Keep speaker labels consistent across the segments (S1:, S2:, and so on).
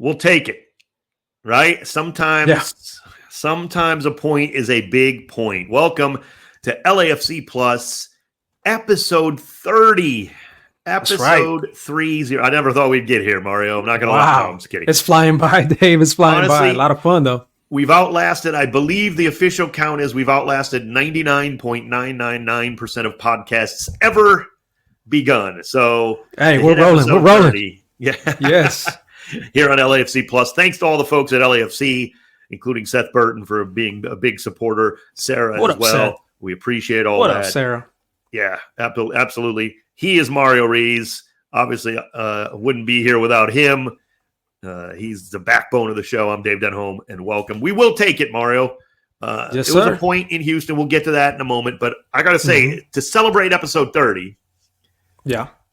S1: We'll take it, right? Sometimes a point is a big point. Welcome to LAFC Plus, episode 30. Episode 30. I never thought we'd get here, Mario. I'm not going to lie. No, I'm just kidding.
S2: It's flying by, Dave. It's flying by. A lot of fun, though.
S1: We've outlasted, I believe the official count is we've outlasted 99.999% of podcasts ever begun. So,
S2: hey, we're rolling. We're rolling. 30,
S1: yeah.
S2: Yes.
S1: Here on LAFC Plus. Thanks to all the folks at LAFC, including Seth Burton for being a big supporter. Sarah as well. Seth? We appreciate all that.
S2: What up, Sarah?
S1: Yeah, absolutely. He is Mario Ruiz. Obviously, wouldn't be here without him. He's the backbone of the show. I'm Dave Denholm, and welcome. We will take it, Mario.
S2: Yes,
S1: it was a point in Houston. We'll get to that in a moment. But I got to say, to celebrate episode 30,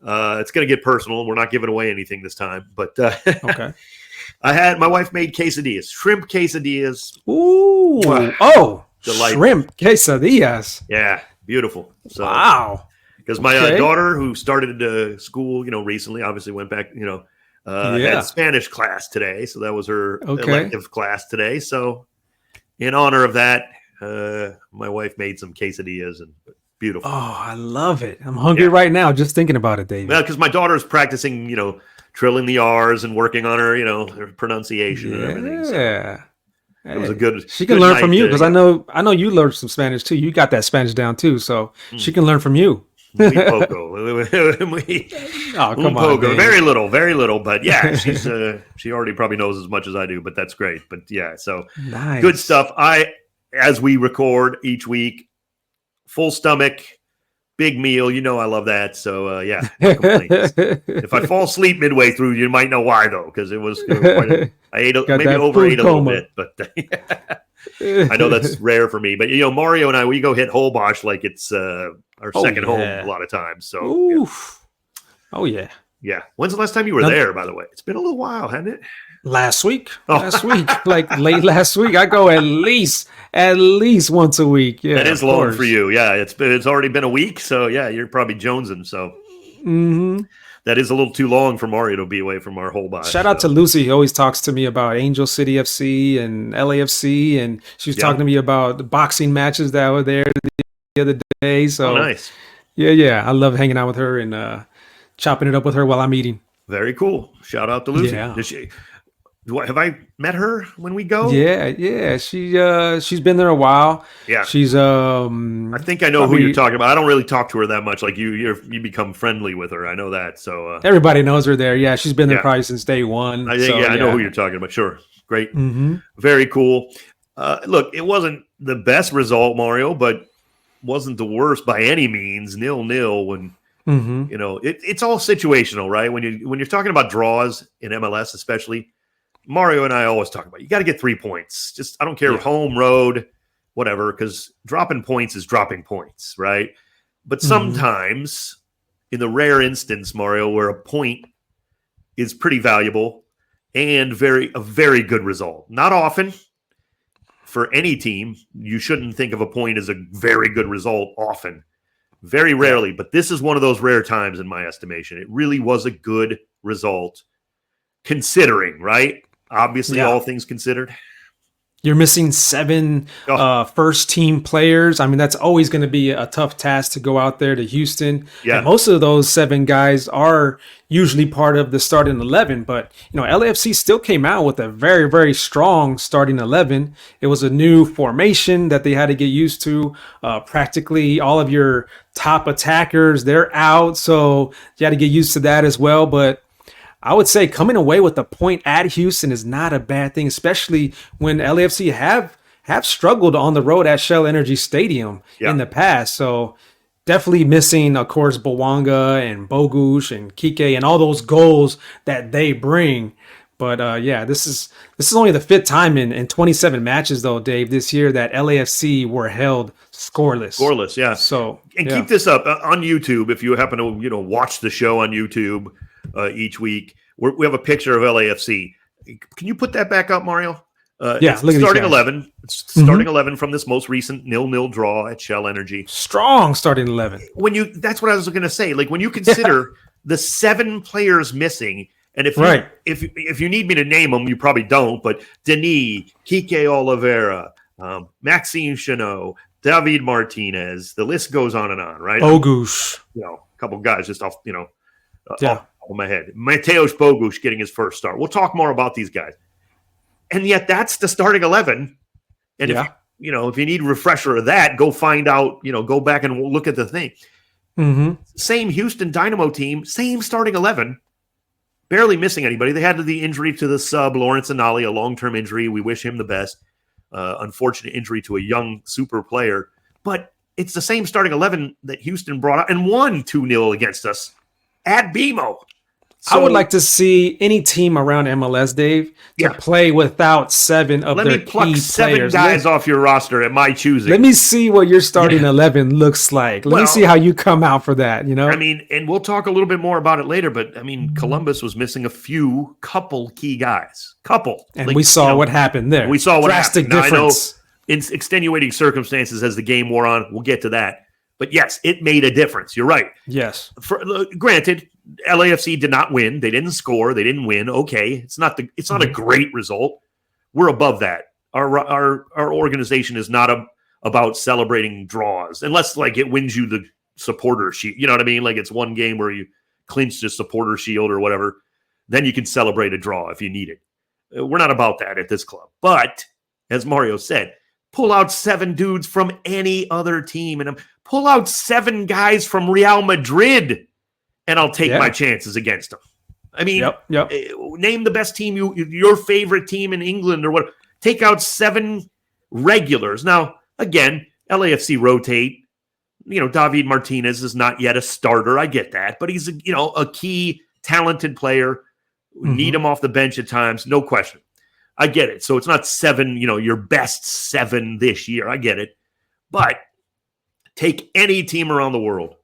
S1: it's going to get personal. We're not giving away anything this time. But
S2: okay.
S1: My wife made quesadillas, shrimp quesadillas.
S2: Ooh. Delightful. Shrimp quesadillas.
S1: Yeah, beautiful. So,
S2: wow.
S1: Because my daughter, who started school, recently, obviously went back, had Spanish class today. So that was her elective class today. So in honor of that, my wife made some quesadillas and beautiful.
S2: Oh, I love it. I'm hungry right now just thinking about it, David.
S1: Well, because my daughter's practicing, trilling the R's and working on her, her pronunciation and everything. So it was a good.
S2: She can learn from you because I know you learned some Spanish too. You got that Spanish down too, so she can learn from you.
S1: Muy poco.
S2: Come on, Dave.
S1: Very little, but yeah, she already probably knows as much as I do, but that's great. But yeah, so
S2: nice.
S1: Good stuff. As we record each week, full stomach, big meal. I love that. So yeah, no complaints. If I fall asleep midway through, you might know why though, because it was I ate maybe overate a little bit, but I know that's rare for me. But Mario and I, we go hit Holbox like it's our second home a lot of times. So
S2: yeah.
S1: When's the last time you were there, by the way? It's been a little while, hasn't it?
S2: Last week, like late last week. I go at least once a week. Yeah,
S1: that is long for you. Yeah, it's already been a week, so yeah, you're probably jonesing. So that is a little too long for Mario to be away from our whole body.
S2: Shout out to Lucy. He always talks to me about Angel City FC and LAFC, and she was talking to me about the boxing matches that were there the other day. So
S1: nice.
S2: Yeah. I love hanging out with her and chopping it up with her while I'm eating.
S1: Very cool. Shout out to Lucy.
S2: Yeah.
S1: Have I met her when we go?
S2: Yeah. She's been there a while.
S1: Yeah.
S2: She's
S1: I think I know who you're talking about. I don't really talk to her that much. Like you become friendly with her. I know that. So
S2: everybody knows her there. Yeah, she's been there probably since day one.
S1: I know who you're talking about. Sure. Great. Very cool. Look, it wasn't the best result, Mario, but wasn't the worst by any means. 0-0 when it's all situational, right? When you're talking about draws in MLS, especially. Mario and I always talk about you got to get 3 points. Just I don't care home, road, whatever, because dropping points is dropping points, right? But sometimes, in the rare instance, Mario, where a point is pretty valuable and a very good result. Not often for any team. You shouldn't think of a point as a very good result often. Very rarely, but this is one of those rare times in my estimation. It really was a good result, considering, right? Obviously, all things considered.
S2: You're missing 7 first-team players. I mean, that's always going to be a tough task to go out there to Houston. Yeah. And most of those 7 guys are usually part of the starting 11. But, LAFC still came out with a very, very strong starting 11. It was a new formation that they had to get used to. Practically all of your top attackers, they're out. So you had to get used to that as well. But I would say coming away with a point at Houston is not a bad thing, especially when LAFC have struggled on the road at Shell Energy Stadium in the past. So definitely missing, of course, Bawanga and Bogusz and Kike and all those goals that they bring. But this is only the 5th time in 27 matches, though, Dave, this year that LAFC were held scoreless.
S1: Scoreless, yeah.
S2: So
S1: keep this up on YouTube if you happen to watch the show on YouTube each week. We have a picture of LAFC. Can you put that back up, Mario?
S2: It's
S1: starting 11. It's starting 11 from this most recent 0-0 draw at Shell Energy.
S2: Strong starting 11.
S1: That's what I was going to say. Like when you consider the 7 players missing And if you need me to name them, you probably don't. But Denis, Kike Oliveira, Maxime Chanot, David Martinez, the list goes on and on, right?
S2: Bogusz,
S1: a couple guys just off my head. Mateusz Bogusz getting his first start. We'll talk more about these guys. And yet that's the starting 11. And if you need a refresher of that, go find out, go back and look at the thing.
S2: Mm-hmm.
S1: Same Houston Dynamo team, same starting 11, barely missing anybody. They had the injury to the sub, Lawrence Anali, a long-term injury. We wish him the best. Unfortunate injury to a young super player. But it's the same starting 11 that Houston brought out and won 2-0 against us at BMO.
S2: So, I would like to see any team around MLS, Dave, to play without 7 of their key players. Let me pluck 7
S1: guys off your roster at my choosing.
S2: Let me see what your starting 11 looks like. Let me see how you come out for that,
S1: and we'll talk a little bit more about it later, but, Columbus was missing a couple key guys.
S2: And we saw what happened there.
S1: We saw what
S2: drastic
S1: happened.
S2: Difference.
S1: Now, I know in extenuating circumstances as the game wore on, we'll get to that. But yes, it made a difference. You're right.
S2: Yes.
S1: Granted, LAFC did not win. They didn't score. They didn't win. Okay, it's not a great result. We're above that. Our organization is not about celebrating draws, unless it wins you the supporter shield. You know what I mean? Like it's one game where you clinch the supporter shield or whatever. Then you can celebrate a draw if you need it. We're not about that at this club. But as Mario said, pull out 7 dudes from any other team and pull out 7 guys from Real Madrid, and I'll take my chances against them. Name the best team, your favorite team in England or what. Take out 7 regulars. Now, again, LAFC rotate. David Martinez is not yet a starter. I get that, but he's a key, talented player. Need him off the bench at times, no question. I get it. So it's not 7, your best 7 this year. I get it. But take any team around the world.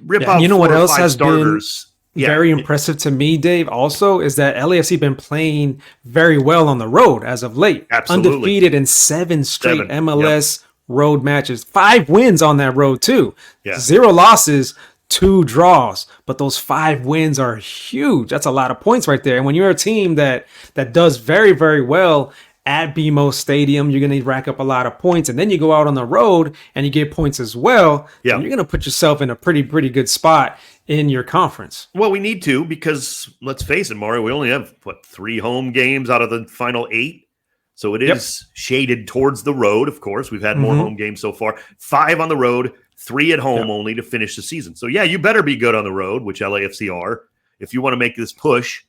S1: Rip out 4
S2: what
S1: or
S2: else
S1: 5
S2: has
S1: starters.
S2: been very impressive to me, Dave, also, is that LAFC been playing very well on the road as of late.
S1: Absolutely.
S2: Undefeated in 7 straight MLS road matches. 5 wins on that road, too.
S1: Yeah.
S2: 0 losses, 2 draws, but those 5 wins are huge. That's a lot of points right there. And when you're a team that does very, very well at BMO Stadium, you're going to rack up a lot of points, and then you go out on the road and you get points as well. Yeah, and you're going to put yourself in a pretty good spot in your conference.
S1: Well, we need to, because let's face it, Mario, we only have 3 home games out of the final 8. So it is shaded towards the road. Of course, we've had more home games so far. 5 on the road, 3 at home only to finish the season. So, you better be good on the road, which LAFC are, if you want to make this push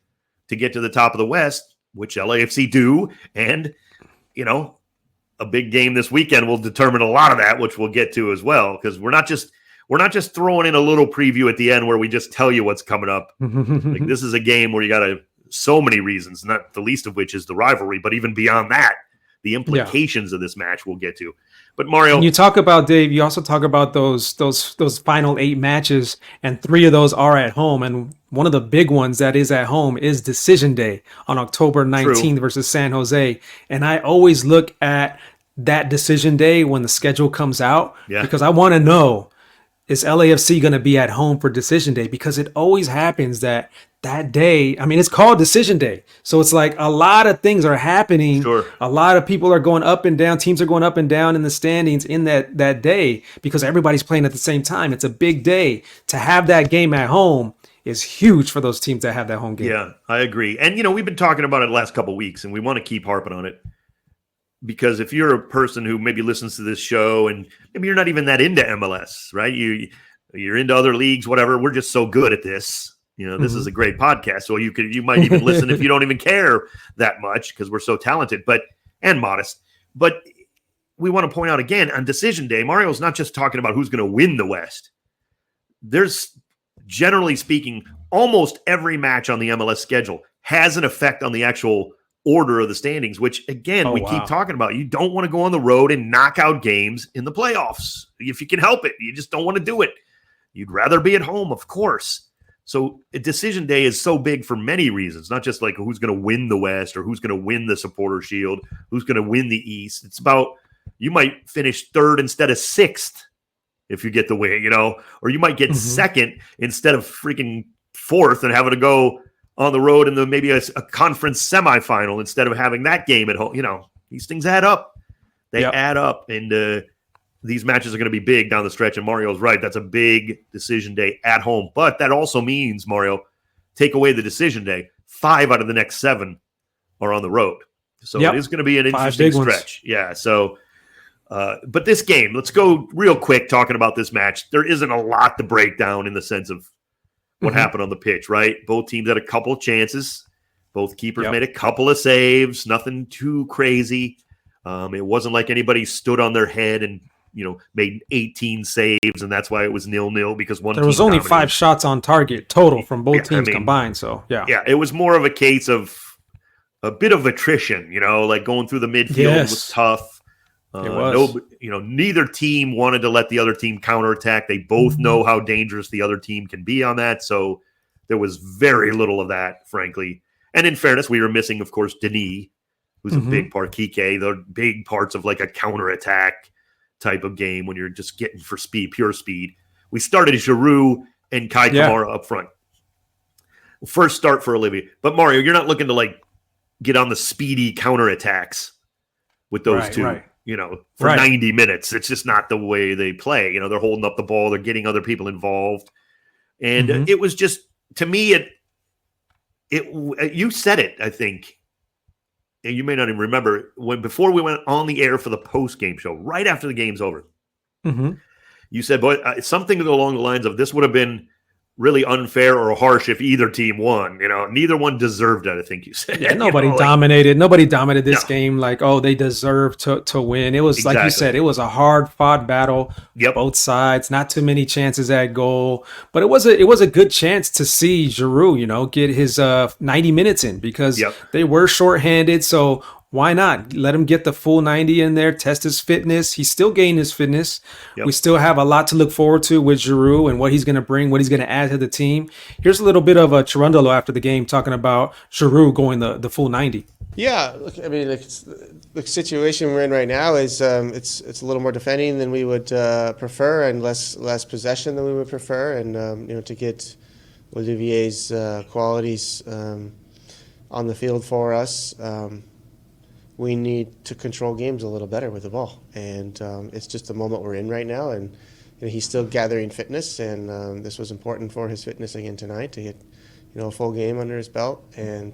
S1: to get to the top of the West, which LAFC do. And, a big game this weekend will determine a lot of that, which we'll get to as well, because we're not just throwing in a little preview at the end where we just tell you what's coming up. This is a game where you got so many reasons, not the least of which is the rivalry, but even beyond that, the implications of this match we'll get to. But Mario,
S2: when you talk about, Dave, you also talk about those final 8 matches, and 3 of those are at home. And one of the big ones that is at home is Decision Day on October 19th versus San Jose. And I always look at that Decision Day when the schedule comes out because I want to know, is LAFC going to be at home for Decision Day? Because it always happens that day, it's called Decision Day. So it's like a lot of things are happening.
S1: Sure.
S2: A lot of people are going up and down. Teams are going up and down in the standings in that day because everybody's playing at the same time. It's a big day. To have that game at home is huge for those teams that have that home game.
S1: Yeah, I agree. And, we've been talking about it the last couple of weeks, and we want to keep harping on it. Because if you're a person who maybe listens to this show and maybe you're not even that into MLS, right? You're into other leagues, whatever. We're just so good at this. This is a great podcast. So you might even listen if you don't even care that much because we're so talented and modest. But we want to point out again on Decision Day, Mario's not just talking about who's going to win the West. There's, generally speaking, almost every match on the MLS schedule has an effect on the actual order of the standings, which again, we keep talking about. You don't want to go on the road and knock out games in the playoffs. If you can help it, you just don't want to do it. You'd rather be at home, of course. So a Decision Day is so big for many reasons, not just like who's going to win the West or who's going to win the Supporter Shield, who's going to win the East. It's about, you might finish 3rd instead of 6th if you get the win, or you might get 2nd instead of freaking 4th and having to go on the road in maybe a conference semifinal instead of having that game at home. These things add up. They add up, and these matches are going to be big down the stretch. And Mario's right. That's a big decision day at home. But that also means, Mario, take away the decision day, 5 out of the next 7 are on the road. So it is going to be an interesting stretch. Yeah, so but this game, let's go real quick talking about this match. There isn't a lot to break down in the sense of what happened on the pitch, right? Both teams had a couple of chances. Both keepers made a couple of saves, nothing too crazy. It wasn't like anybody stood on their head and made 18 saves, and that's why it was 0-0 because there
S2: was only 5 shots on target total from both teams combined. So
S1: it was more of a case of a bit of attrition. Like going through the midfield was tough.
S2: It was.
S1: Neither team wanted to let the other team counterattack. They both know how dangerous the other team can be on that. So there was very little of that, frankly. And in fairness, we were missing, of course, Denis, who's a big part, Kike, the big parts of like a counterattack type of game when you're just getting for speed, pure speed. We started Giroud and Kai Kamara up front. First start for Olivier. But Mario, you're not looking to like get on the speedy counterattacks with those two. Right. For 90 minutes. It's just not the way they play. They're holding up the ball. They're getting other people involved. And it was just, to me, you said it, I think, and you may not even remember, before we went on the air for the post-game show, right after the game's over, you said, boy, something along the lines of this would have been really unfair or harsh if either team won. Neither one deserved it, I think you said.
S2: Yeah, nobody dominated. Nobody dominated this game like, they deserve to win. It was like you said, it was a hard-fought battle. Both sides, not too many chances at goal. But it was a good chance to see Giroud, get his 90 minutes in because they were shorthanded. So why not let him get the full 90 in there, test his fitness? He's still gaining his fitness. We still have a lot to look forward to with Giroud and what he's going to bring, what he's going to add to the team. Here's a little bit of a Cherundolo after the game talking about Giroud going the full 90.
S3: Yeah, look, I mean, the situation we're in right now is it's a little more defending than we would prefer and less possession than we would prefer. And, to get Olivier's qualities on the field for us, we need to control games a little better with the ball. And it's just the moment we're in right now. And he's still gathering fitness. And this was important for his fitness again tonight to get, a full game under his belt. And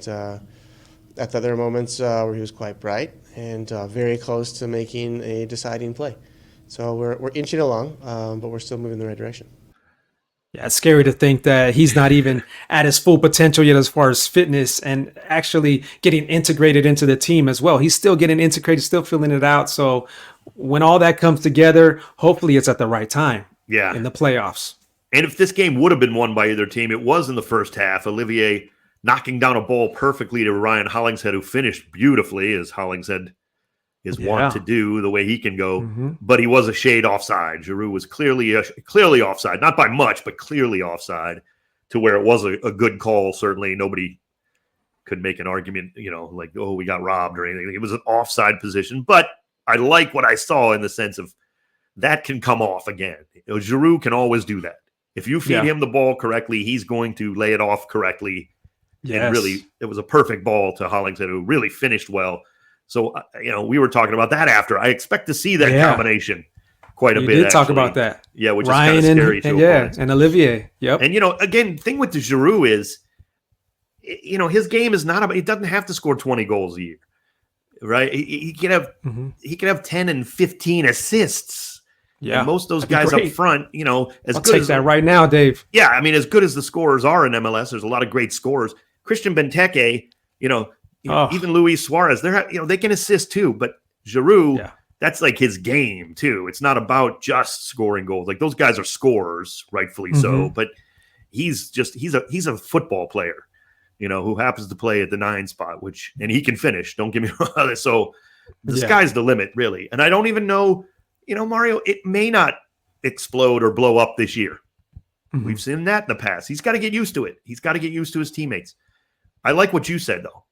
S3: at the other moments where he was quite bright and very close to making a deciding play. So we're inching along, but we're still moving in the right direction.
S2: Yeah, it's scary to think that he's not even at his full potential yet as far as fitness and actually getting integrated into the team as well. He's still getting integrated, still filling it out. So when all that comes together, hopefully it's at the right time in the playoffs.
S1: And if this game would have been won by either team, it was in the first half. Olivier knocking down a ball perfectly to Ryan Hollingshead, who finished beautifully, as Hollingshead is wont to do, the way he can go. But he was a shade offside. Giroud was clearly offside, not by much, but clearly offside, to where it was a good call. Certainly nobody could make an argument, like, we got robbed or anything. It was an offside position. But I like what I saw in the sense of that can come off again. Giroud can always do that. If you feed him the ball correctly, he's going to lay it off correctly. And really, it was a perfect ball to Hollingshead, who really finished well. So, we were talking about that after. I expect to see that combination quite a bit.
S2: We did talk about that.
S1: Yeah, which
S2: Ryan
S1: is kind of scary.
S2: And Olivier. Yep.
S1: And, again, the thing with the Giroud is, his game is not about – he doesn't have to score 20 goals a year, right? He can have 10 and 15 assists. Yeah. And most of those guys up front,
S2: I'll take that right now, Dave.
S1: Yeah, I mean, as good as the scorers are in MLS, there's a lot of great scorers. Christian Benteke, even Luis Suarez, they can assist too. But Giroud, that's like his game too. It's not about just scoring goals. Like, those guys are scorers, rightfully so. But he's a football player, who happens to play at the 9 spot, and he can finish. Don't get me wrong. So the sky's the limit, really. And I don't even know, Mario, it may not explode or blow up this year. We've seen that in the past. He's got to get used to it. He's got to get used to his teammates. I like what you said, though.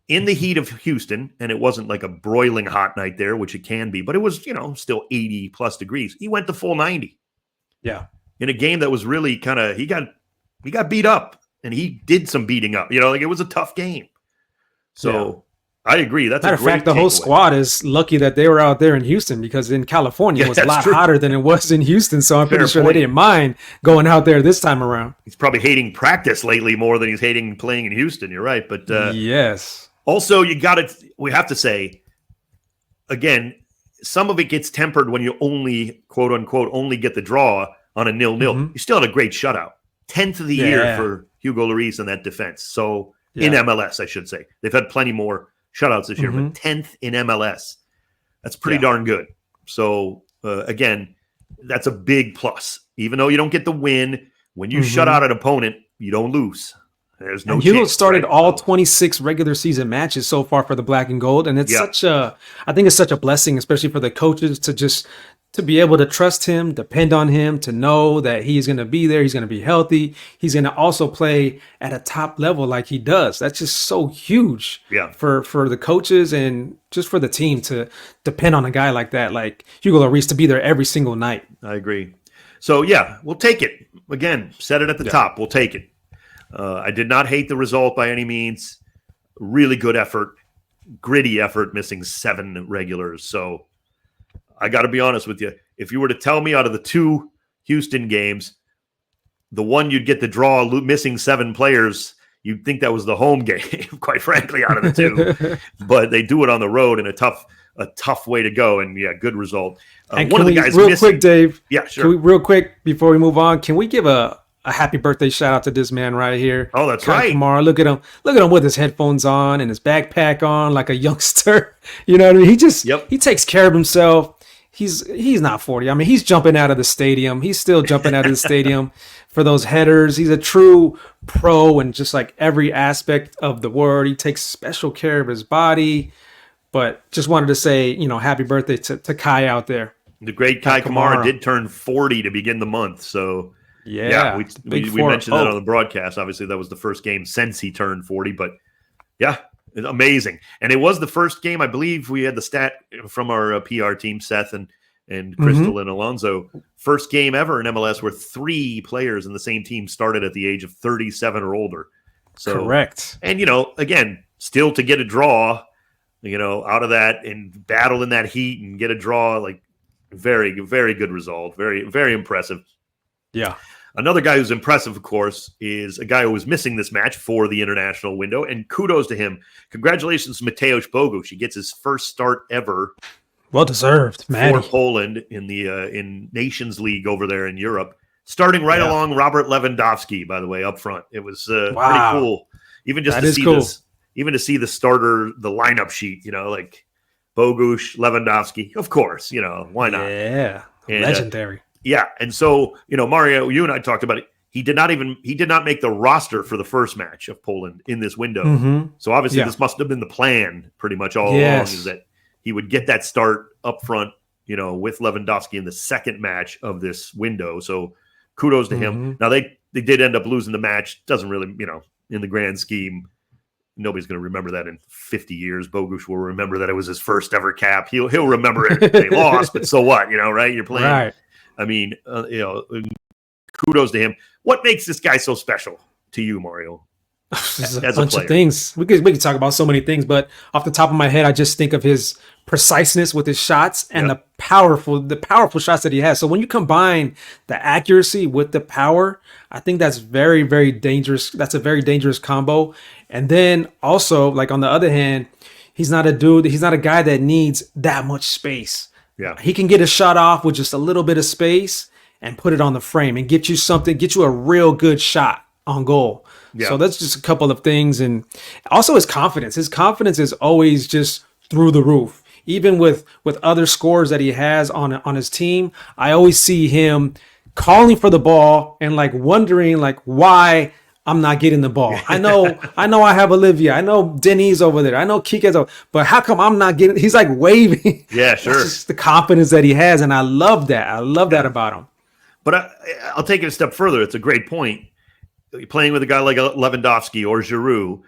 S1: In the heat of Houston, and it wasn't like a broiling hot night there, which it can be, but it was, still 80 plus degrees. He went the full 90.
S2: Yeah.
S1: In a game that was really kind of, he got beat up and he did some beating up. Like it was a tough game. So I agree. That's
S2: matter
S1: a great
S2: of fact, the whole squad is lucky that they were out there in Houston, because in California it was a lot hotter than it was in Houston. So I'm pretty sure they didn't mind going out there this time around.
S1: He's probably hating practice lately more than he's hating playing in Houston. You're right. But
S2: yes.
S1: Also, we have to say, again, some of it gets tempered when you only, quote unquote, only get the draw on a 0-0. You still had a great shutout. 10th of the year for Hugo Lloris in that defense. So in MLS, I should say. They've had plenty more shutouts this year, but 10th in MLS. That's pretty darn good. So, again, that's a big plus. Even though you don't get the win, when you shut out an opponent, you don't lose. There's no chance.
S2: Hugo started all 26 regular season matches so far for the Black and Gold, and it's I think it's such a blessing, especially for the coaches, to be able to trust him, depend on him, to know that he's going to be there, he's going to be healthy, he's going to also play at a top level like he does. That's just so huge for the coaches and just for the team to depend on a guy like that, like Hugo Lloris, to be there every single night.
S1: I agree. So, we'll take it. Again, set it at the top. We'll take it. I did not hate the result by any means. Really good effort, gritty effort, missing 7 regulars. So I got to be honest with you. If you were to tell me out of the 2 Houston games, the one you'd get the draw, missing 7 players, you'd think that was the home game, quite frankly, out of the 2. But they do it on the road in a tough way to go. And good result.
S2: And one of the guys quick, Dave.
S1: Yeah, sure.
S2: Real quick before we move on, can we give a happy birthday shout out to this man right here?
S1: Oh, that's right.
S2: Kamara. Look at him with his headphones on and his backpack on like a youngster. You know what I mean? He takes care of himself. He's not 40. I mean, he's jumping out of the stadium. He's still jumping out of the stadium for those headers. He's a true pro in just like every aspect of the word. He takes special care of his body. But just wanted to say, happy birthday to Kai out there.
S1: The great Kai Kamara did turn 40 to begin the month. So we mentioned that on the broadcast. Obviously, that was the first game since he turned 40. But amazing. And it was the first game, I believe we had the stat from our PR team, Seth and Crystal and Alonso. First game ever in MLS where 3 players in the same team started at the age of 37 or older. So,
S2: correct.
S1: And, again, still to get a draw, out of that and battle in that heat and get a draw, like very, very good result. Very, very impressive.
S2: Yeah.
S1: Another guy who's impressive, of course, is a guy who was missing this match for the international window, and kudos to him. Congratulations to Mateusz Bogusz. He gets his first start ever.
S2: Well deserved, man.
S1: For Poland in the in Nations League over there in Europe, starting right along Robert Lewandowski. By the way, up front, it was pretty cool. Even just to see this, even to see the starter, the lineup sheet. Like Bogusz, Lewandowski. Of course, why not?
S2: Yeah, and, legendary.
S1: And so, Mario, you and I talked about it. He did not make the roster for the first match of Poland in this window. So obviously this must have been the plan pretty much all along, is that he would get that start up front, with Lewandowski in the second match of this window. So kudos to him. Now they did end up losing the match. Doesn't really, in the grand scheme, nobody's going to remember that in 50 years. Bogusz will remember that it was his first ever cap. He'll remember it if they lost, but so what, right? You're playing.
S2: Right.
S1: I mean, kudos to him. What makes this guy so special to you, Mario?
S2: There's a bunch of things. We could talk about so many things, but off the top of my head, I just think of his preciseness with his shots and the powerful shots that he has. So when you combine the accuracy with the power, I think that's very, very dangerous. That's a very dangerous combo. And then also, like on the other hand, he's not a guy that needs that much space.
S1: Yeah,
S2: he can get a shot off with just a little bit of space and put it on the frame and get you a real good shot on goal. Yeah. So that's just a couple of things. And also his confidence. His confidence is always just through the roof. Even with other scores that he has on his team, I always see him calling for the ball and like wondering like why I'm not getting the ball. I know I have Olivia. I know Denny's over there. I know Kike's over, but how come I'm not getting? He's like waving.
S1: Yeah, sure.
S2: That's just the confidence that he has, and I love that. I love that about him.
S1: But I'll take it a step further. It's a great point. Playing with a guy like Lewandowski or Giroud,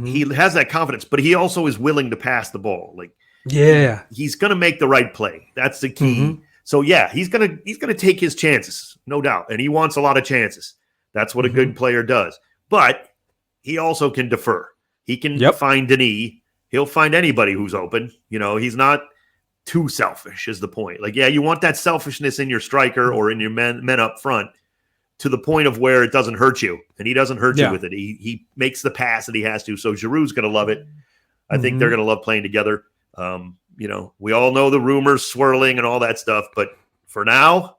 S1: he has that confidence, but he also is willing to pass the ball. Like, he's going to make the right play. That's the key. So he's going to take his chances, no doubt, and he wants a lot of chances. That's what a good player does. but he also can defer. He can find Denis. He'll find anybody who's open. He's not too selfish is the point. Like, yeah, you want that selfishness in your striker or in your men up front to the point of where it doesn't hurt you, and he doesn't hurt you with it. He makes the pass that he has to. So Giroud's going to love it. I think they're going to love playing together. We all know the rumors swirling and all that stuff, but for now,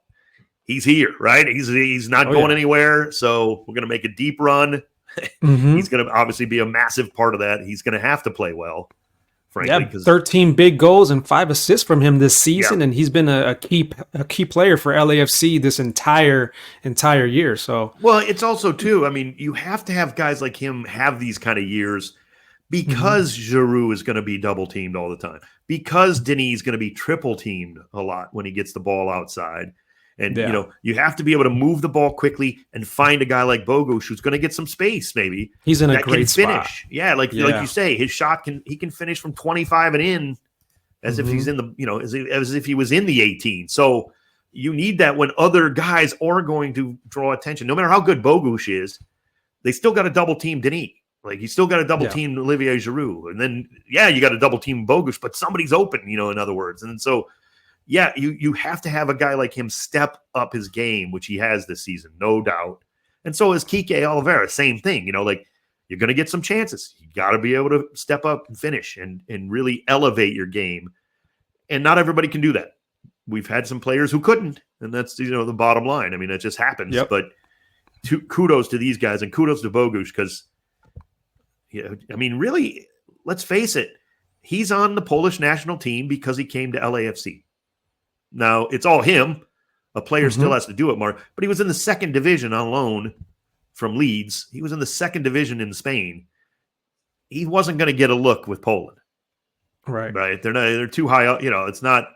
S1: he's here, right? He's not going anywhere. So we're going to make a deep run. He's going to obviously be a massive part of that. He's going to have to play well, frankly.
S2: Yeah, 13 big goals and 5 assists from him this season, and he's been a key player for LAFC this entire year. So,
S1: well, it's also too. I mean, you have to have guys like him have these kind of years because Giroud is going to be double teamed all the time, because Denis is going to be triple teamed a lot when he gets the ball outside. And, you have to be able to move the ball quickly and find a guy like Bogusz who's going to get some space, maybe.
S2: He's in a great spot.
S1: Yeah, like you say, his shot he can finish from 25 and in as if he's in the, as if he was in the 18. So you need that when other guys are going to draw attention. No matter how good Bogusz is, they still got to double team Denis. Like, you still got to double team Olivier Giroud. And then, you got to double team Bogusz, but somebody's open, in other words. And so, yeah, you have to have a guy like him step up his game, which he has this season, no doubt. And so is Kike Oliveira, same thing. Like, you're going to get some chances. You got to be able to step up and finish and really elevate your game. And not everybody can do that. We've had some players who couldn't, and that's the bottom line. I mean, it just happens. Yep. But kudos to these guys and kudos to Bogusz because, I mean, really, let's face it, he's on the Polish national team because he came to LAFC. Now, it's all him. A player still has to do it, Mark. But he was in the second division on loan from Leeds. He was in the second division in Spain. He wasn't going to get a look with Poland.
S2: Right.
S1: They're too high up. It's not.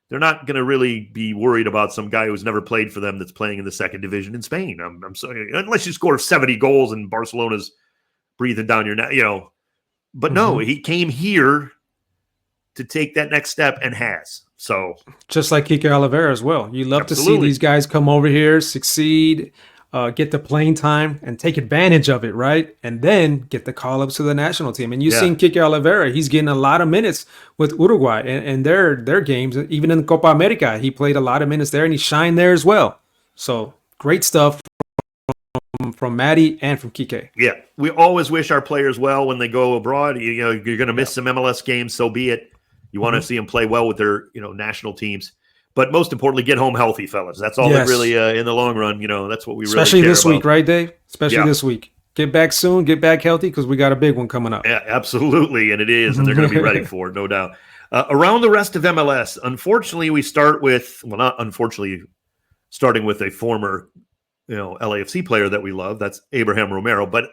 S1: They're not going to really be worried about some guy who's never played for them that's playing in the second division in Spain. I'm sorry, unless you score 70 goals and Barcelona's breathing down your neck, But no, he came here to take that next step and has. So
S2: just like Kike Oliveira as well. You love to see these guys come over here, succeed, get the playing time, and take advantage of it, right? And then get the call-ups to the national team. And you've seen Kike Oliveira. He's getting a lot of minutes with Uruguay and their games. Even in Copa America, he played a lot of minutes there, and he shined there as well. So great stuff from Maddie and from Kike.
S1: Yeah, we always wish our players well when they go abroad. You're going to miss some MLS games, so be it. You want to see them play well with their, national teams. But most importantly, get home healthy, fellas. That's all that really, in the long run, that's what we really care about.
S2: Especially this week, right, Dave? Especially this week. Get back soon, get back healthy, because we got a big one coming up.
S1: Yeah, absolutely, and it is, and they're going to be ready for it, no doubt. Around the rest of MLS, unfortunately, we start with, well, not unfortunately, starting with a former, LAFC player that we love. That's Abraham Romero, but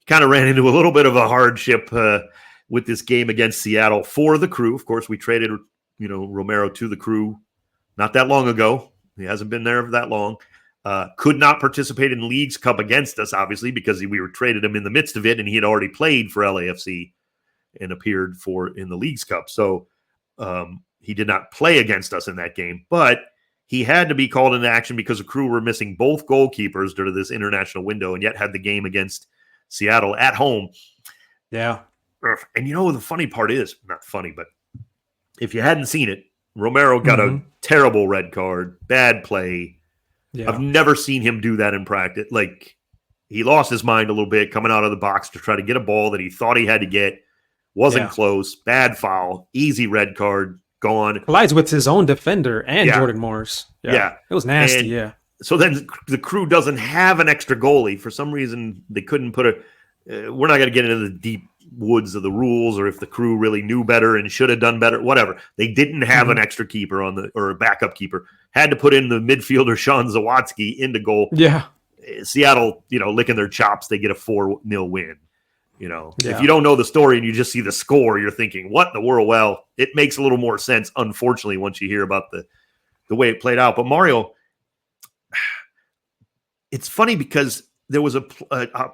S1: kind of ran into a little bit of a hardship with this game against Seattle for the Crew. Of course, we traded, Romero to the Crew not that long ago. He hasn't been there for that long. Could not participate in Leagues Cup against us, obviously, because we were traded him in the midst of it, and he had already played for LAFC and appeared in the Leagues Cup. So he did not play against us in that game, but he had to be called into action because the Crew were missing both goalkeepers during this international window, and yet had the game against Seattle at home.
S2: Yeah.
S1: And the funny part is, not funny, but if you hadn't seen it, Romero got a terrible red card, bad play. Yeah. I've never seen him do that in practice. Like, he lost his mind a little bit coming out of the box to try to get a ball that he thought he had to get. Wasn't close. Bad foul. Easy red card. Gone.
S2: Collides with his own defender and Jordan Morris.
S1: Yeah.
S2: It was nasty,
S1: So then the Crew doesn't have an extra goalie. For some reason, they couldn't put we're not going to get into the deep woods of the rules or if the Crew really knew better and should have done better, whatever. They didn't have an extra keeper or a backup keeper. Had to put in the midfielder Sean Zawatsky into goal.
S2: Yeah.
S1: Seattle, licking their chops, they get a 4-0 win. If you don't know the story and you just see the score, you're thinking, what in the world? Well, it makes a little more sense, unfortunately, once you hear about the way it played out. But Mario, it's funny because there was a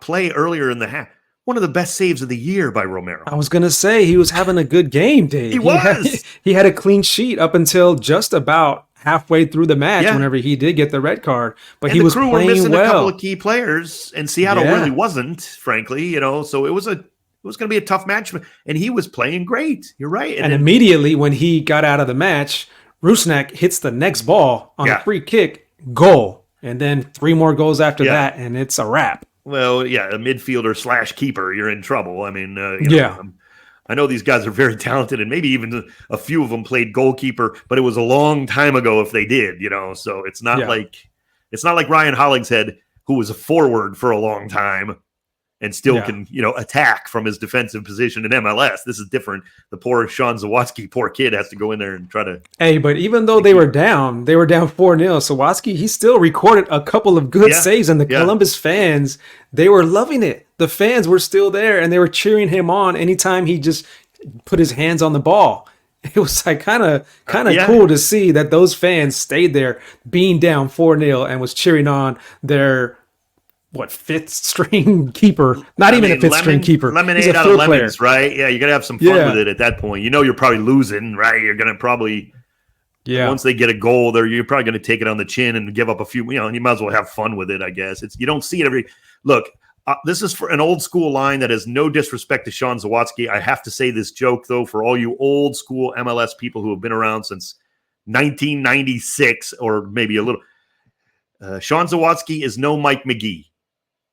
S1: play earlier in the half. One of the best saves of the year by Romero.
S2: I was going to say he was having a good game, Dave.
S1: He was.
S2: He had a clean sheet up until just about halfway through the match whenever he did get the red card. But
S1: and
S2: he was
S1: crew
S2: playing
S1: were missing
S2: well.
S1: a couple of key players, and Seattle really wasn't, frankly. So it was going to be a tough match, and he was playing great. You're right.
S2: And immediately when he got out of the match, Rusnak hits the next ball on a free kick, goal, and then 3 more goals after that, and it's a wrap.
S1: Well, a midfielder / keeper, you're in trouble. I mean, I know these guys are very talented, and maybe even a few of them played goalkeeper, but it was a long time ago if they did, So it's not like Ryan Hollingshead, who was a forward for a long time and still can, attack from his defensive position in MLS. This is different. The poor Sean Zawadzki, poor kid, has to go in there and try to.
S2: Hey, but even though they were down 4-0. Zawadzki, he still recorded a couple of good saves, and the Columbus fans, they were loving it. The fans were still there, and they were cheering him on anytime he just put his hands on the ball. It was like kind of cool to see that those fans stayed there, being down 4-0, and was cheering on their fifth string keeper? Not even a fifth string keeper.
S1: Lemonade out of lemons, right? Yeah, you got to have some fun with it at that point. You're probably losing, right? You're going to probably. Yeah. Once they get a goal, you're probably going to take it on the chin and give up a few. And you might as well have fun with it, I guess. You don't see it every. Look. This is for an old school line that has no disrespect to Sean Zawadzki. I have to say this joke, though, for all you old school MLS people who have been around since 1996 or maybe a little. Sean Zawadzki is no Mike McGee.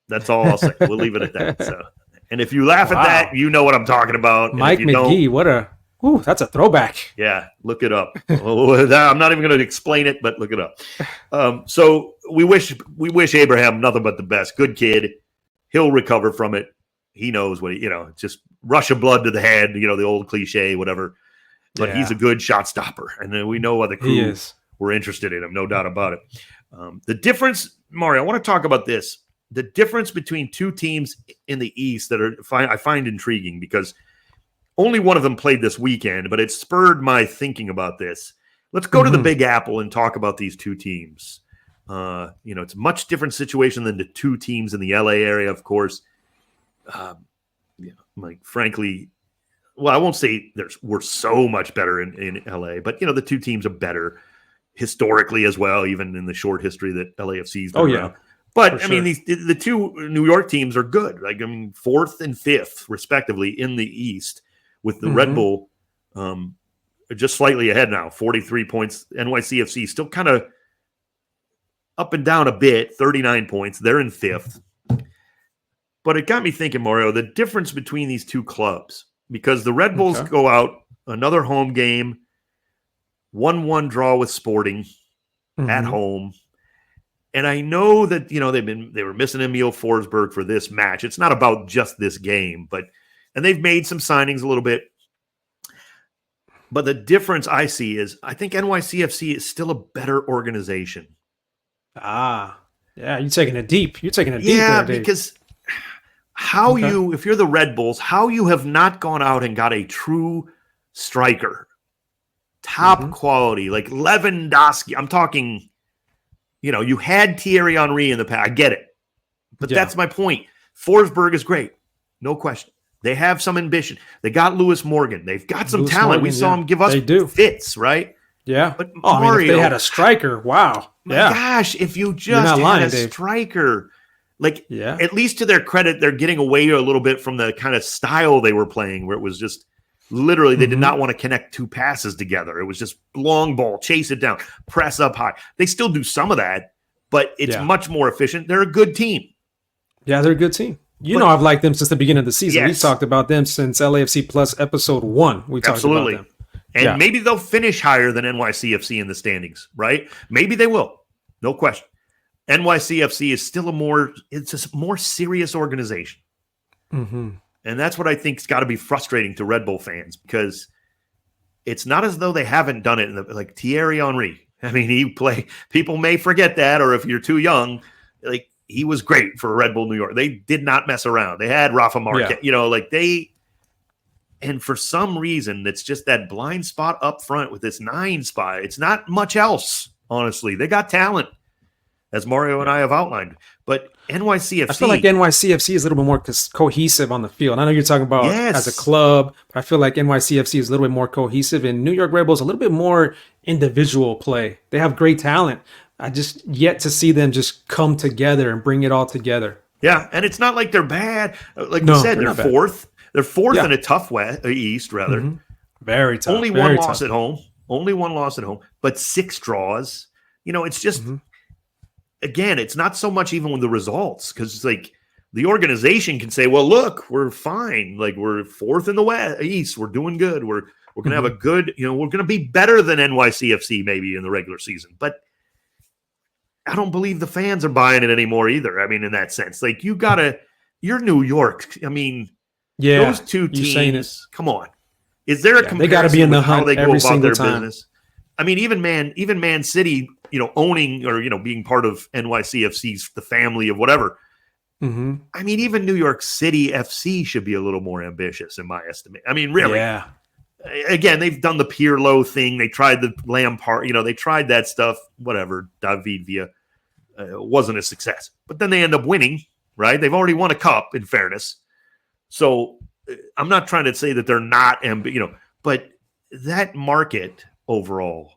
S1: That's all I'll say. We'll leave it at that. So, and if you laugh at that, you know what I'm talking about.
S2: Mike McGee, that's a throwback.
S1: Yeah, look it up. I'm not even going to explain it, but look it up. So we wish Abraham nothing but the best. Good kid. He'll recover from it. He knows what just rush of blood to the head, the old cliche, whatever. But he's a good shot stopper. And then we know why the crew were interested in him, no doubt about it. The difference, Mario, I want to talk about this. The difference between two teams in the East that I find intriguing, because only one of them played this weekend, but it spurred my thinking about this. Let's go to the Big Apple and talk about these two teams. It's a much different situation than the two teams in the LA area, of course. Frankly, I won't say we're so much better in LA, but the two teams are better historically as well, even in the short history that LAFC's been around. But I mean, the two New York teams are good. 4th and 5th, respectively, in the East, with the Red Bull just slightly ahead now, 43 points. NYCFC still kind of up and down a bit, 39 points. They're in 5th. But it got me thinking, Mario, the difference between these two clubs, because the Red Bulls go out, another home game, 1-1 draw with Sporting at home. And I know that, they were missing Emil Forsberg for this match. It's not about just this game, and they've made some signings a little bit. But the difference I see is I think NYCFC is still a better organization.
S2: Yeah, you're taking it deep.
S1: Yeah, because if you're the Red Bulls, how you have not gone out and got a true striker, top quality, like Lewandowski. I'm talking, you had Thierry Henry in the past. I get it. But that's my point. Forsberg is great. No question. They have some ambition. They got Lewis Morgan. They've got some talent. We saw him give us fits, right?
S2: Yeah.
S1: But
S2: Mario, if they had a striker, wow.
S1: My gosh, if you just had a striker, at least to their credit, they're getting away a little bit from the kind of style they were playing, where it was just literally they did not want to connect two passes together. It was just long ball, chase it down, press up high. They still do some of that, but it's much more efficient. They're a good team.
S2: Yeah, they're a good team. I've liked them since the beginning of the season. We've talked about them since LAFC Plus episode 1. We talked about them.
S1: And maybe they'll finish higher than NYCFC in the standings, right? Maybe they will. No question. NYCFC is still a more serious organization. And that's what I think has got to be frustrating to Red Bull fans, because it's not as though they haven't done it. Like Thierry Henry. I mean, people may forget that, or if you're too young, he was great for Red Bull New York. They did not mess around. They had Rafa Marquez, and for some reason, it's just that blind spot up front with this 9 spot. It's not much else, honestly. They got talent. as Mario and I have outlined. But NYCFC,
S2: I feel like NYCFC is a little bit more cohesive on the field. I know you're talking about as a club, but I feel like NYCFC is a little bit more cohesive, and New York Red Bulls a little bit more individual play. They have great talent. I just yet to see them just come together and bring it all together.
S1: Yeah, and it's not like they're bad. Like you said, they're fourth. They're fourth in a tough East, rather.
S2: Mm-hmm. Very tough.
S1: Only one loss at home. Only one loss at home, but 6 draws. It's just, again, it's not so much even with the results, because it's like the organization can say, well, look, we're fine. Like, we're fourth in the East. We're doing good. We're going to have a good, we're going to be better than NYCFC maybe in the regular season. But I don't believe the fans are buying it anymore either. I mean, in that sense, like you're New York. I mean, those two teams, come on. Is there a comparison? They got to be in the hunt how they go about their business? I mean, even Man City, owning or, being part of NYCFC's, the family of whatever.
S2: Mm-hmm.
S1: I mean, even New York City FC should be a little more ambitious in my estimate. I mean, really.
S2: Yeah.
S1: Again, they've done the Pirlo thing. They tried the Lampard, they tried that stuff, whatever, David Villa. Wasn't a success. But then they end up winning, right? They've already won a cup, in fairness. So I'm not trying to say that they're not, but that market overall,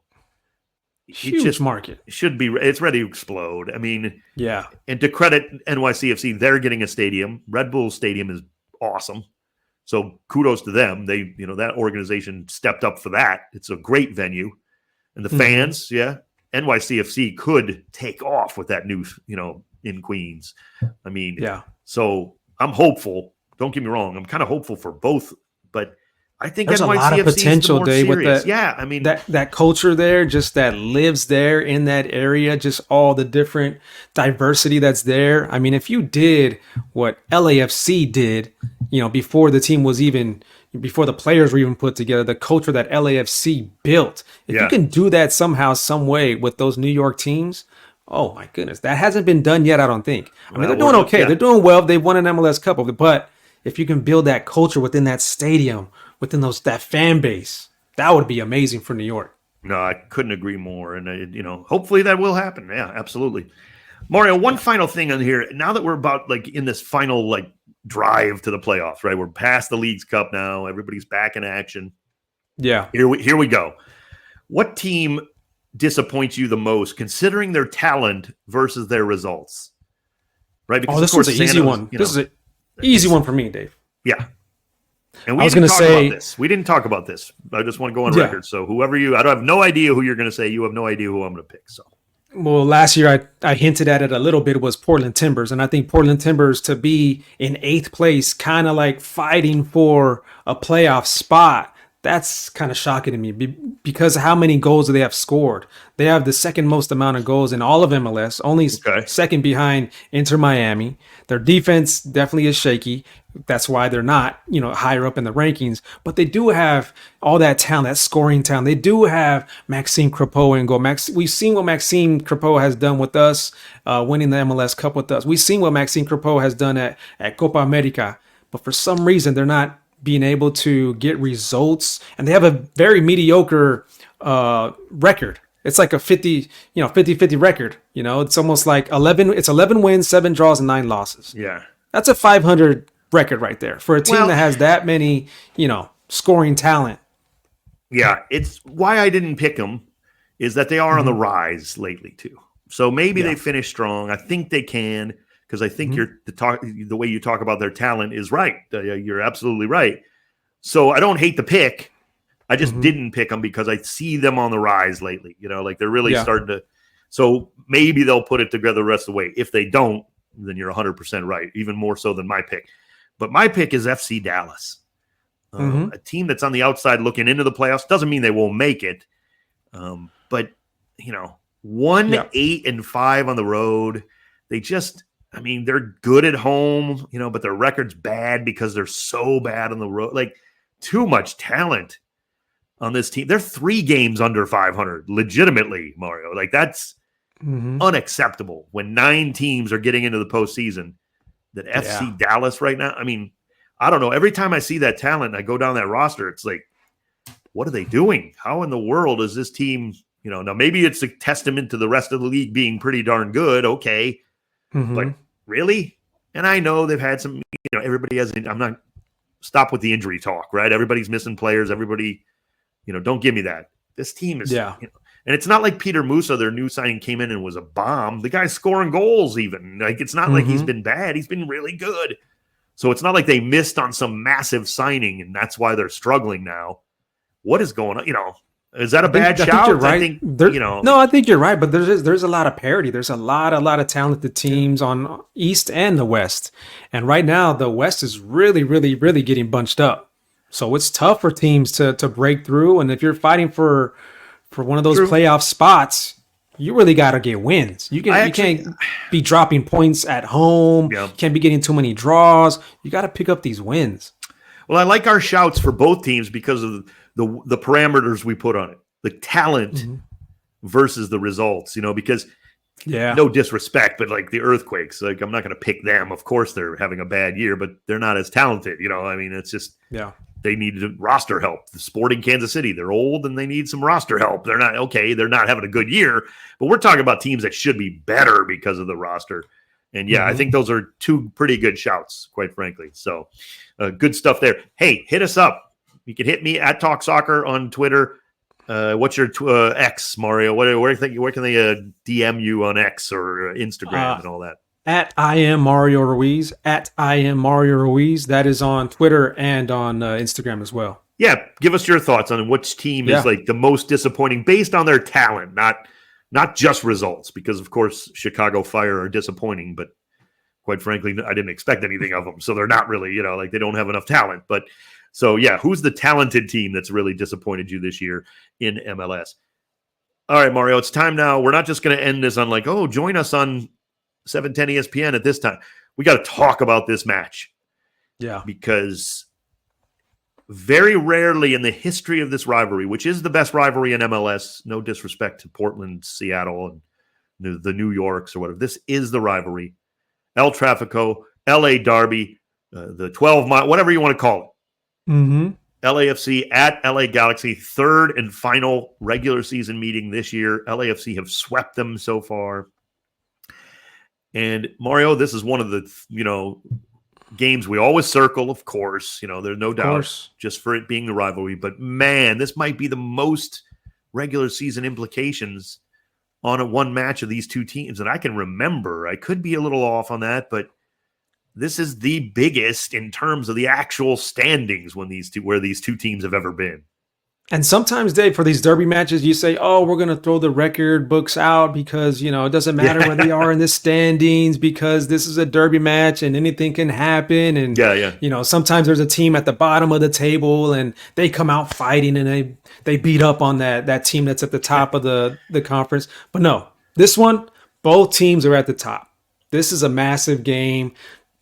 S2: huge market,
S1: it's ready to explode. I mean,
S2: yeah.
S1: And to credit NYCFC, they're getting a stadium. Red Bull Stadium is awesome. So kudos to them. They, that organization stepped up for that. It's a great venue. And the fans, NYCFC could take off with that new, in Queens. I mean, so I'm hopeful. Don't get me wrong. I'm kind of hopeful for both, but I think
S2: there's
S1: NYCFC
S2: a lot of potential, Dave, with that.
S1: Yeah, I mean
S2: that culture there, just that lives there in that area, just all the different diversity that's there. I mean, if you did what LAFC did, before the team was before the players were even put together, the culture that LAFC built, if you can do that somehow, some way with those New York teams, oh my goodness, that hasn't been done yet. I don't think. I mean, they're doing okay. Yeah. They're doing well. They won an MLS Cup of it, but if you can build that culture within that stadium, within that fan base, that would be amazing for New York.
S1: No, I couldn't agree more. And, hopefully that will happen. Yeah, absolutely. Mario, one final thing on here. Now that we're about in this final drive to the playoffs, right? We're past the Leagues Cup now. Everybody's back in action.
S2: Yeah.
S1: Here we go. What team disappoints you the most considering their talent versus their results? Right?
S2: Because this is an easy one. This is an easy one for me, Dave.
S1: Yeah. And we didn't talk about this. I just want to go on record. So I have no idea who you're going to say. You have no idea who I'm going to pick. So,
S2: well, last year I hinted at it a little bit, was Portland Timbers. And I think Portland Timbers to be in 8th place, kind of like fighting for a playoff spot, that's kind of shocking to me because how many goals do they have scored? They have the second most amount of goals in all of MLS, only second behind Inter Miami. Their defense definitely is shaky. That's why they're not, higher up in the rankings. But they do have all that talent, that scoring talent. They do have Maxime Crepeau in goal. We've seen what Maxime Crepeau has done with us, winning the MLS Cup with us. We've seen what Maxime Crepeau has done at Copa America. But for some reason, they're not being able to get results, and they have a very mediocre record. It's like a 50-50 record. It's almost like 11 wins, 7 draws, and 9 losses.
S1: Yeah.
S2: That's a 500 record right there for a team that has that many, scoring talent.
S1: Yeah, it's why I didn't pick them is that they are on the rise lately too. So maybe they finish strong. I think they can. Because I think the way you talk about their talent is right. You're absolutely right. So I don't hate the pick. I just didn't pick them because I see them on the rise lately. They're really starting to. So maybe they'll put it together the rest of the way. If they don't, then you're 100% right, even more so than my pick. But my pick is FC Dallas, a team that's on the outside looking into the playoffs. Doesn't mean they won't make it. But, 1-8-5 on the road. They just. I mean, they're good at home, but their record's bad because they're so bad on the road. Too much talent on this team. They're 3 games under 500, legitimately, Mario. That's unacceptable when 9 teams are getting into the postseason. That FC Dallas right now, I mean, I don't know. Every time I see that talent, I go down that roster, it's like, what are they doing? How in the world is this team Now maybe it's a testament to the rest of the league being pretty darn good. Okay. But really? And I know they've had some, everybody has, I'm not, stop with the injury talk, right? Everybody's missing players. Everybody, don't give me that. This team is, and it's not like Peter Musa, their new signing, came in and was a bomb. The guy's scoring goals even. Like, it's not like he's been bad. He's been really good. So it's not like they missed on some massive signing and that's why they're struggling now. What is going on? Is that a bad shout? I think
S2: you're right. No, I think you're right. But there's a lot of parity. There's a lot of talented teams on East and the West. And right now, the West is really, really, really getting bunched up. So it's tough for teams to break through. And if you're fighting for one of those playoff spots, you really got to get wins. You can't be dropping points at home. Yeah. You can't be getting too many draws. You got to pick up these wins.
S1: Well, I like our shouts for both teams because of the parameters we put on it, the talent versus the results, because no disrespect, but like the Earthquakes, like I'm not going to pick them. Of course they're having a bad year, but they're not as talented. I mean, it's just, they need roster help. The Sporting Kansas City, they're old and they need some roster help. They're not having a good year, but we're talking about teams that should be better because of the roster. And I think those are two pretty good shouts, quite frankly. So good stuff there. Hey, hit us up. You can hit me at Talk Soccer on Twitter. What's your X, Mario? Where can they DM you on X or Instagram and all that?
S2: At I am Mario Ruiz. At I am Mario Ruiz. That is on Twitter and on Instagram as well.
S1: Yeah, give us your thoughts on which team is like the most disappointing based on their talent, not just results. Because of course Chicago Fire are disappointing, but quite frankly, I didn't expect anything of them, so they're not really, like they don't have enough talent, but. So, who's the talented team that's really disappointed you this year in MLS? All right, Mario, it's time now. We're not just going to end this on like, join us on 710 ESPN at this time. We got to talk about this match.
S2: Yeah.
S1: Because very rarely in the history of this rivalry, which is the best rivalry in MLS, no disrespect to Portland, Seattle, and the New Yorks or whatever, this is the rivalry. El Tráfico, LA Derby, the 12-mile, whatever you want to call it. LAFC at LA Galaxy, third and final regular season meeting this year. LAFC have swept them so far. And Mario, this is one of the, games we always circle, of course. There's no doubt just for it being the rivalry. But man, this might be the most regular season implications on one match of these two teams that I can remember. I could be a little off on that, but this is the biggest in terms of the actual standings where these two teams have ever been.
S2: And sometimes, Dave, for these derby matches, you say, we're going to throw the record books out because, it doesn't matter where they are in the standings because this is a derby match and anything can happen. And, sometimes there's a team at the bottom of the table and they come out fighting and they beat up on that team that's at the top of the conference. But no, this one, both teams are at the top. This is a massive game.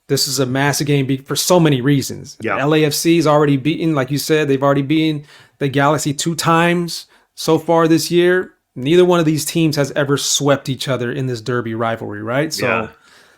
S2: This is a massive game for so many reasons. Yeah. LAFC is already beaten, like you said, they've already beaten the Galaxy 2 times so far this year. Neither one of these teams has ever swept each other in this derby rivalry, right? So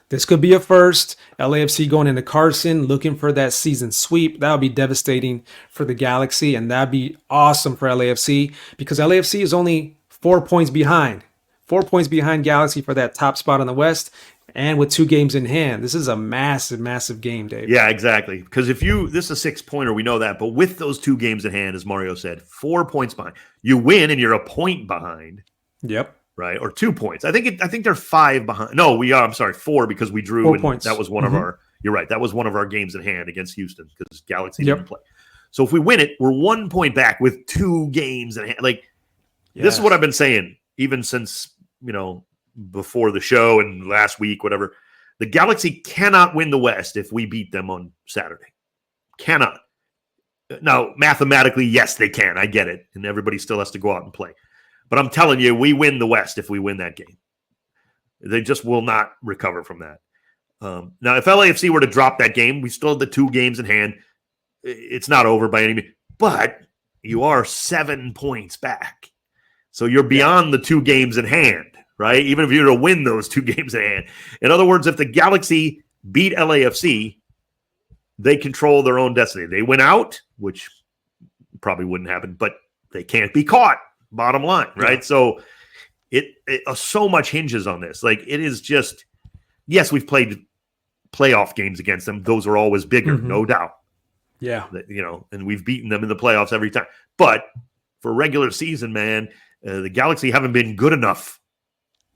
S2: this could be a first. LAFC going into Carson, looking for that season sweep. That would be devastating for the Galaxy, and that'd be awesome for LAFC because LAFC is only 4 points behind. 4 points behind Galaxy for that top spot in the West. And with 2 games in hand, this is a massive, massive game, Dave.
S1: Yeah, exactly. Because this is a 6-pointer, we know that. But with those 2 games in hand, as Mario said, 4 points behind. You win and you're a point behind.
S2: Yep.
S1: Right? Or 2 points. I think they're 5 behind. No, we are. I'm sorry, 4 because we drew.
S2: 4 points.
S1: That was one of our. You're right. That was one of our games in hand against Houston because Galaxy didn't play. So if we win it, we're 1 point back with 2 games in hand. This is what I've been saying even since before the show and last week, whatever. The Galaxy cannot win the West if we beat them on Saturday. Cannot. Now, mathematically, yes, they can. I get it. And everybody still has to go out and play. But I'm telling you, we win the West if we win that game. They just will not recover from that. Now, if LAFC were to drop that game, we still have the 2 games in hand. It's not over by any means. But you are 7 points back. So you're beyond the 2 games in hand. Right? Even if you were to win those 2 games in hand. In other words, if the Galaxy beat LAFC, they control their own destiny. They win out, which probably wouldn't happen, but they can't be caught. bottom line, right? So it so much hinges on this. Like, it is just, yes, we've played playoff games against them. Those are always bigger, no doubt.
S2: Yeah.
S1: And we've beaten them in the playoffs every time. But for regular season, man, the Galaxy haven't been good enough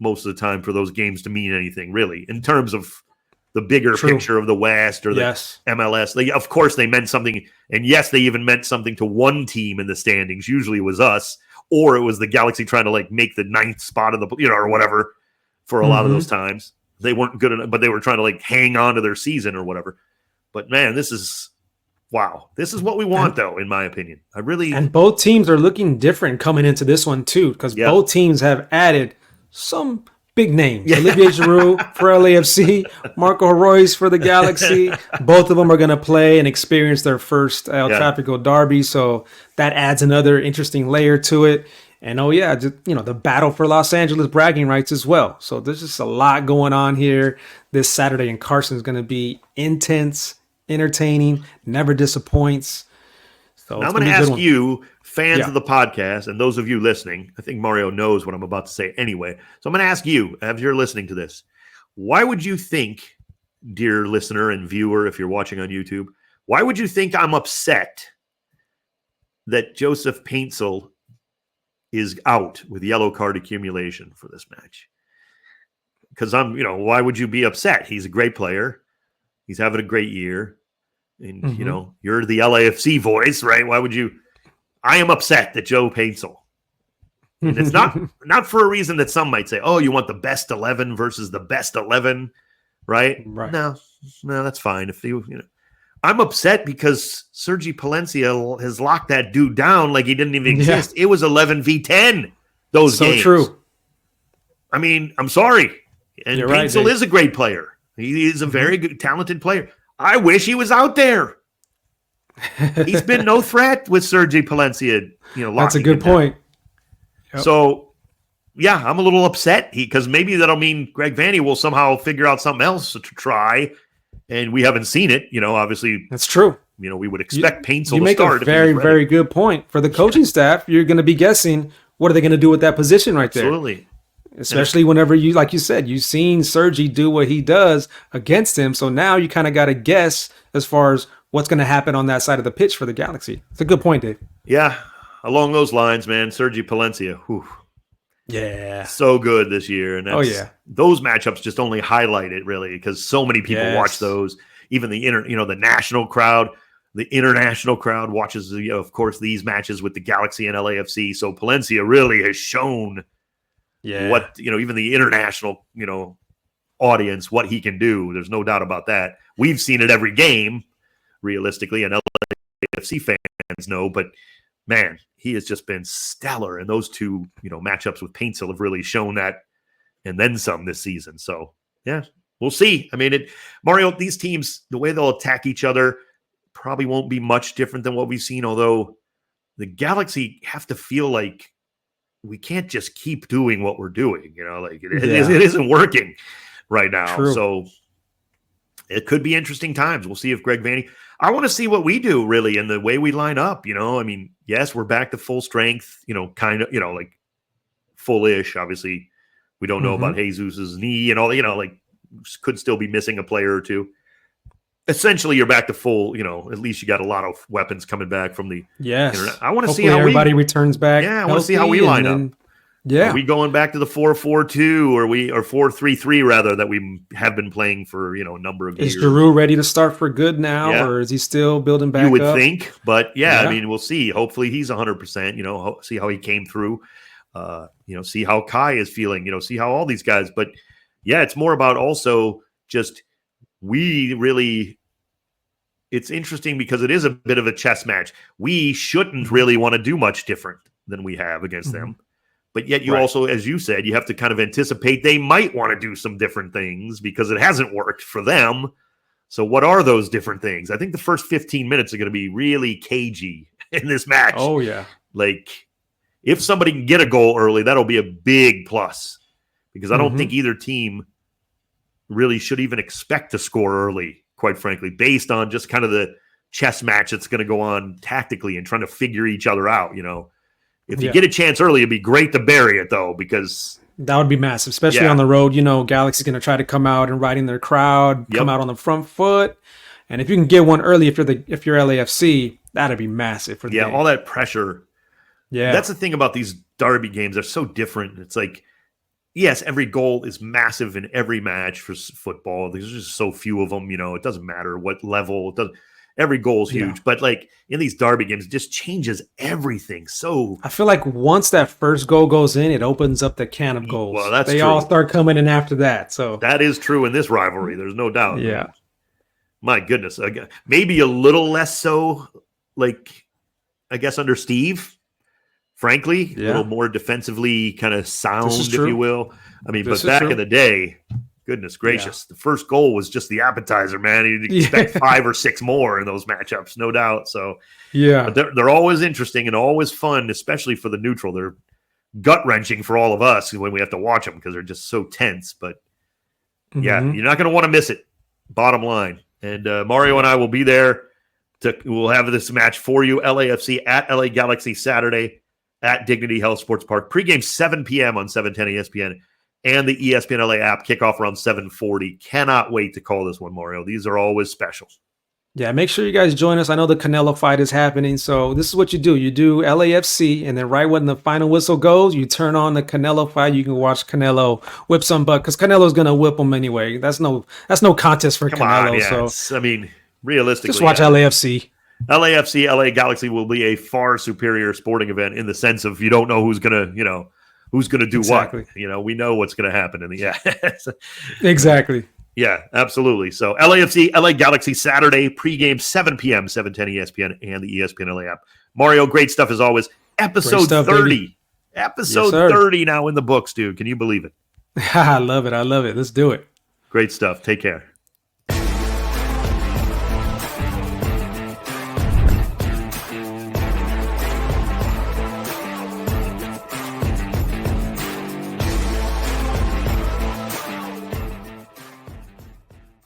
S1: most of the time for those games to mean anything, really, in terms of the bigger picture of the West or the MLS. Of course, they meant something. And yes, they even meant something to one team in the standings. Usually it was us, or it was the Galaxy trying to like make the 9th spot of the, or whatever for a lot of those times. They weren't good enough, but they were trying to like hang on to their season or whatever. But man, this is what we want, though, in my opinion. And
S2: both teams are looking different coming into this one too, because both teams have added some big names. Olivier Giroud for LAFC, Marco Ruiz for the Galaxy. Both of them are going to play and experience their first El Tráfico derby, so that adds another interesting layer to it. And the battle for Los Angeles bragging rights as well. So there's just a lot going on here this Saturday, and Carson is going to be intense, entertaining, never disappoints. So
S1: now I'm going to ask you, fans of the podcast, and those of you listening, I think Mario knows what I'm about to say anyway. So I'm going to ask you, as you're listening to this, why would you think, dear listener and viewer, if you're watching on YouTube, why would you think I'm upset that Joseph Paintsil is out with yellow card accumulation for this match? Because why would you be upset? He's a great player. He's having a great year. And, you're the LAFC voice, right? Why would you? I am upset that Joe Paintsil. And it's not for a reason that some might say, oh, you want the best 11 versus the best 11, right? No, that's fine. If I'm upset because Sergi Palencia has locked that dude down like he didn't even exist. It was 11v10, those games. So true. I mean, I'm sorry. And Paintsil is a great player. He is a very good, talented player. I wish he was out there. He's been no threat with Sergi Palencia.
S2: That's a good point.
S1: Yep. So, I'm a little upset because maybe that'll mean Greg Vanney will somehow figure out something else to try, and we haven't seen it. Obviously
S2: that's true.
S1: We would expect Paintsil to start.
S2: You make a very, very good point for the coaching staff. You're going to be guessing what are they going to do with that position right there.
S1: Absolutely.
S2: Especially whenever you, like you said, you've seen Sergi do what he does against him. So now you kind of got to guess as far as what's going to happen on that side of the pitch for the Galaxy. It's a good point, Dave.
S1: Yeah. Along those lines, man, Sergi Palencia. Whew.
S2: Yeah.
S1: So good this year. And those matchups just only highlight it, really, because so many people watch those. Even the the national crowd, the international crowd watches, of course, these matches with the Galaxy and LAFC. So Palencia really has shown what, even the international, audience, what he can do. There's no doubt about that. We've seen it every game, realistically, and LAFC fans know, but man, he has just been stellar. And those two, matchups with Paintsil have really shown that and then some this season. So, we'll see. I mean, Mario, these teams, the way they'll attack each other probably won't be much different than what we've seen, although the Galaxy have to feel like we can't just keep doing what we're doing, it isn't working right now.
S2: True.
S1: So it could be interesting times. We'll see if Greg Vanney, I want to see what we do really in the way we line up, I mean, yes, we're back to full strength, kind of, like full-ish. Obviously we don't know about Jesus's knee and all, could still be missing a player or two. Essentially, you're back to full, at least you got a lot of weapons coming back from the internet. I want to see how
S2: everybody returns back.
S1: Yeah, I want to see how we line up. Yeah. Are we going back to the 4-4-2 or 4-3-3 rather that we have been playing for, a number of years?
S2: Is Giroud ready to start for good now or is he still building back up?
S1: You would think, but I mean, we'll see. Hopefully he's 100%, see how he came through, see how Kai is feeling, see how all these guys, but it's more about also just it's interesting because it is a bit of a chess match. We shouldn't really want to do much different than we have against them. But yet you also, as you said, you have to kind of anticipate they might want to do some different things because it hasn't worked for them. So what are those different things? I think the first 15 minutes are going to be really cagey in this match.
S2: Oh, yeah.
S1: Like, if somebody can get a goal early, that'll be a big plus because I don't think either team really should even expect to score early, quite frankly, based on just kind of the chess match that's going to go on tactically and trying to figure each other out, If you get a chance early, it'd be great to bury it, though, because
S2: that would be massive, especially on the road. Galaxy's going to try to come out and ride in their crowd, come out on the front foot. And if you can get one early, if you're LAFC, that'd be massive for the game.
S1: All that pressure.
S2: Yeah.
S1: That's the thing about these derby games. They're so different. It's like, yes, every goal is massive in every match for football. There's just so few of them. It doesn't matter what level. Every goal is huge. But like in these derby games, it just changes everything. So
S2: I feel like once that first goal goes in, it opens up the can of goals.
S1: Well, that's
S2: they
S1: true.
S2: all start coming in after that. So
S1: that is true in this rivalry. There's no doubt.
S2: Yeah.
S1: My goodness. Maybe a little less so, like, I guess under Steve. Frankly, a little more defensively kind of sound, if you will. I mean, but back in the day, goodness gracious, the first goal was just the appetizer, man. You'd expect 5 or 6 more in those matchups, no doubt. So, but they're always interesting and always fun, especially for the neutral. They're gut-wrenching for all of us when we have to watch them because they're just so tense. But, you're not going to want to miss it, bottom line. And Mario and I will be there. We'll have this match for you, LAFC at LA Galaxy Saturday at Dignity Health Sports Park. Pre-game 7 p.m. on 710 ESPN and the ESPN LA app. Kickoff around 7:40. Cannot wait to call this one, Mario. These are always special.
S2: Yeah, make sure you guys join us. I know the Canelo fight is happening, so this is what you do. You do LAFC, and then right when the final whistle goes, you turn on the Canelo fight. You can watch Canelo whip some butt, because Canelo's going to whip him anyway. That's no contest for Canelo. So
S1: I mean, realistically,
S2: just watch LAFC.
S1: LAFC, LA Galaxy will be a far superior sporting event in the sense of you don't know who's gonna do what. We know what's gonna happen in the
S2: Exactly.
S1: Yeah, absolutely. So LAFC, LA Galaxy Saturday, pregame 7 p.m., 710 ESPN and the ESPN LA app. Mario, great stuff as always. Episode 30. Baby. Episode 30 now in the books, dude. Can you believe it?
S2: I love it. Let's do it.
S1: Great stuff. Take care.